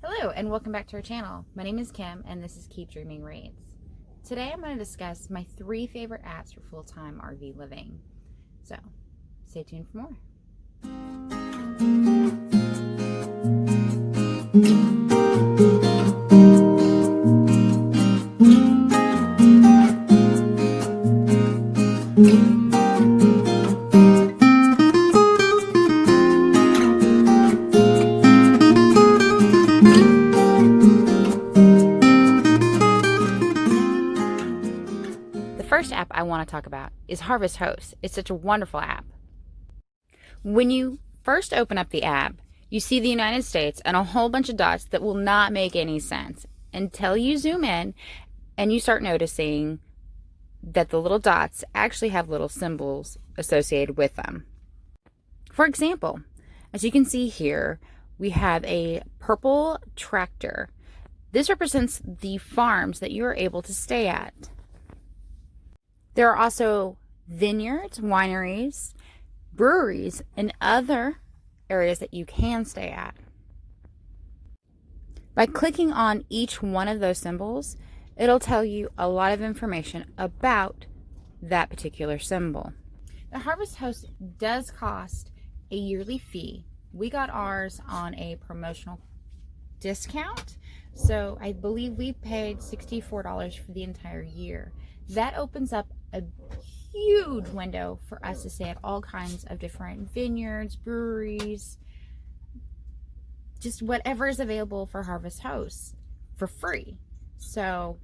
Hello and welcome back to our channel. My name is Kim and this is Keep Dreaming Reads. Today I'm going to discuss my 3 favorite apps for full-time RV living. So stay tuned for more. The first app I want to talk about is Harvest Host. It's such a wonderful app. When you first open up the app, you see the United States and a whole bunch of dots that will not make any sense until you zoom in and you start noticing that the little dots actually have little symbols associated with them. For example, as you can see here, we have a purple tractor. This represents the farms that you are able to stay at. There are also vineyards, wineries, breweries, and other areas that you can stay at. By clicking on each one of those symbols, it'll tell you a lot of information about that particular symbol. The Harvest Host does cost a yearly fee. We got ours on a promotional discount, so I believe we paid $64 for the entire year. That opens up a huge window for us to stay at all kinds of different vineyards, breweries, just whatever is available for Harvest Hosts for free. So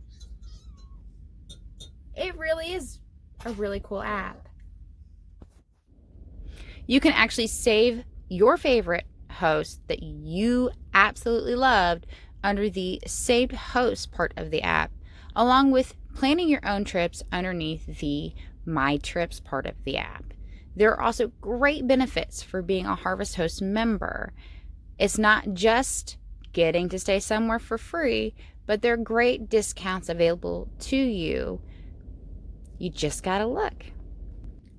it really is a really cool app. You can actually save your favorite host that you absolutely loved under the saved host part of the app, along with planning your own trips underneath the My Trips part of the app. There are also great benefits for being a Harvest Host member. It's not just getting to stay somewhere for free, but there are great discounts available to you. You just gotta look.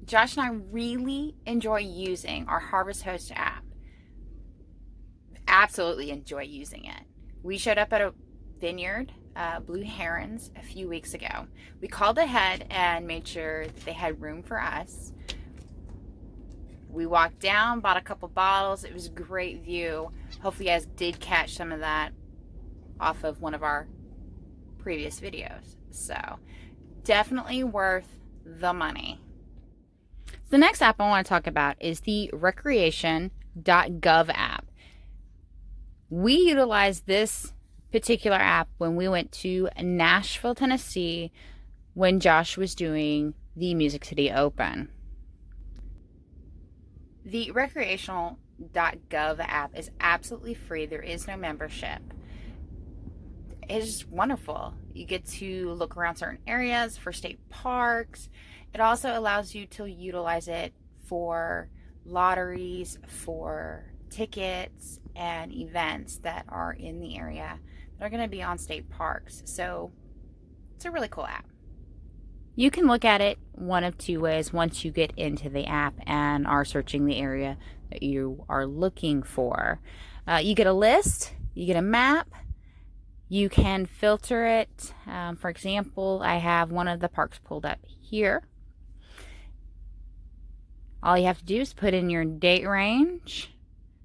Josh and I really enjoy using our Harvest Host app. Absolutely enjoy using it. We showed up at a vineyard, Blue Herons, a few weeks ago. We called ahead and made sure that they had room for us. We walked down, bought a couple bottles. It was a great view. Hopefully you guys did catch some of that off of one of our previous videos. So definitely worth the money. The next app I want to talk about is the Recreation.gov app. We utilized this particular app when we went to Nashville, Tennessee, when Josh was doing the Music City Open. The Recreational.gov app is absolutely free. There is no membership. It's just wonderful. You get to look around certain areas for state parks. It also allows you to utilize it for lotteries, for tickets, and events that are in the area that are going to be on state parks. So it's a really cool app. You can look at it one of two ways once you get into the app and are searching the area that you are looking for. You get a list, you get a map, you can filter it. For example, I have one of the parks pulled up here. All you have to do is put in your date range,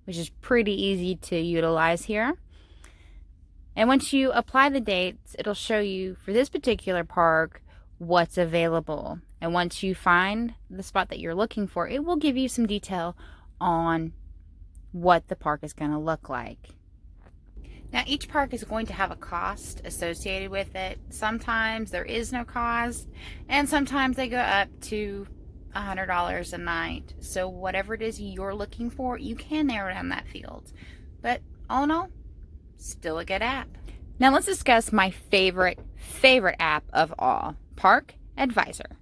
which is pretty easy to utilize here. And once you apply the dates, it'll show you for this particular park what's available. And once you find the spot that you're looking for, it will give you some detail on what the park is going to look like. Now, each park is going to have a cost associated with it. Sometimes there is no cost, and sometimes they go up to $100 a night. So whatever it is you're looking for, you can narrow down that field. But all in all, still a good app. Now let's discuss my favorite app of all, Park Advisor.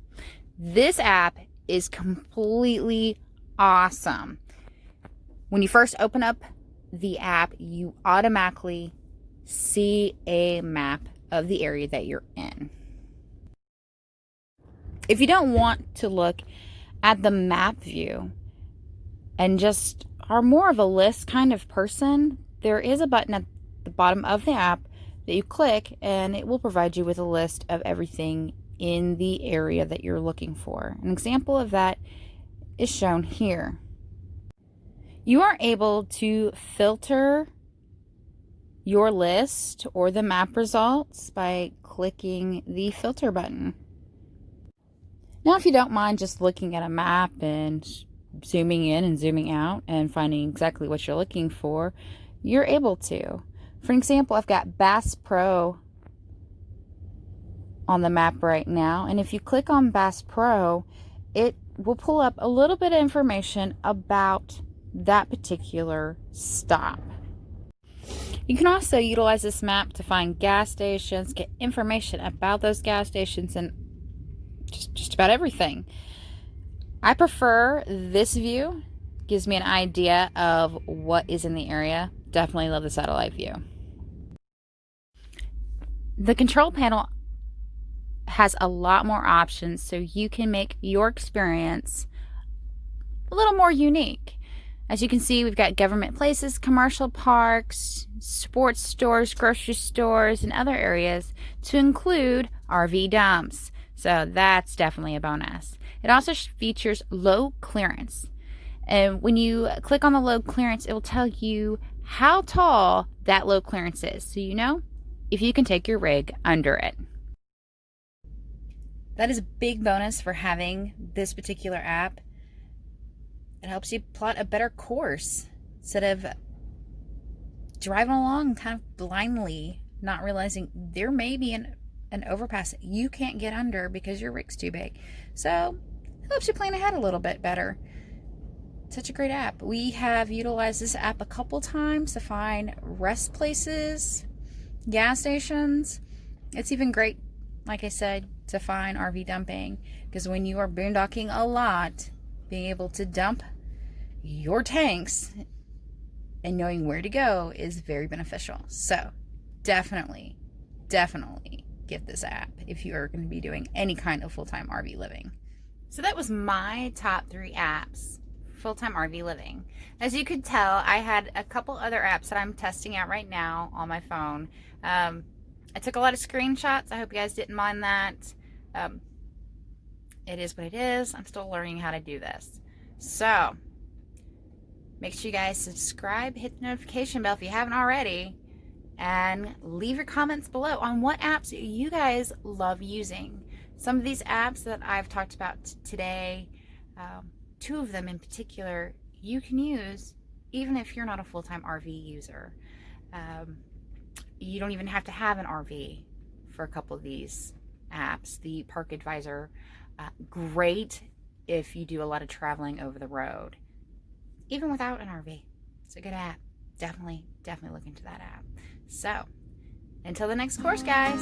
This app is completely awesome. When you first open up the app, you automatically see a map of the area that you're in. If you don't want to look at the map view and just are more of a list kind of person, there is a button at the bottom of the app that you click, and it will provide you with a list of everything in the area that you're looking for. An example of that is shown here. You are able to filter your list or the map results by clicking the filter button. Now, if you don't mind just looking at a map and zooming in and zooming out and finding exactly what you're looking for, you're able to. For example, I've got Bass Pro on the map right now, and if you click on Bass Pro, it will pull up a little bit of information about that particular stop. You can also utilize this map to find gas stations, get information about those gas stations, and just about everything. I prefer this view. Gives me an idea of what is in the area. Definitely love the satellite view. The control panel has a lot more options, so you can make your experience a little more unique. As you can see, we've got government places, commercial parks, sports stores, grocery stores, and other areas, to include RV dumps. So that's definitely a bonus. It also features low clearance. And when you click on the low clearance, it will tell you how tall that low clearance is, so you know if you can take your rig under it. That is a big bonus for having this particular app. It helps you plot a better course instead of driving along kind of blindly, not realizing there may be an overpass that you can't get under because your rig's too big. So it helps you plan ahead a little bit better. Such a great app. We have utilized this app a couple times to find rest places, gas stations. It's even great, like I said, to find RV dumping, because when you are boondocking a lot, being able to dump your tanks and knowing where to go is very beneficial. So definitely get this app if you are going to be doing any kind of full-time RV living. So that was my top 3 apps, full-time RV living. As you could tell, I had a couple other apps that I'm testing out right now on my phone. I took a lot of screenshots. I hope you guys didn't mind that. It is what it is. I'm still learning how to do this. So make sure you guys subscribe, hit the notification bell if you haven't already, and leave your comments below on what apps you guys love using. Some of these apps that I've talked about today, 2 of them in particular, you can use even if you're not a full-time RV user. You don't even have to have an RV for a couple of these apps. The Park Advisor, great if you do a lot of traveling over the road, even without an RV. It's a good app. Definitely look into that app. So until the next course, guys.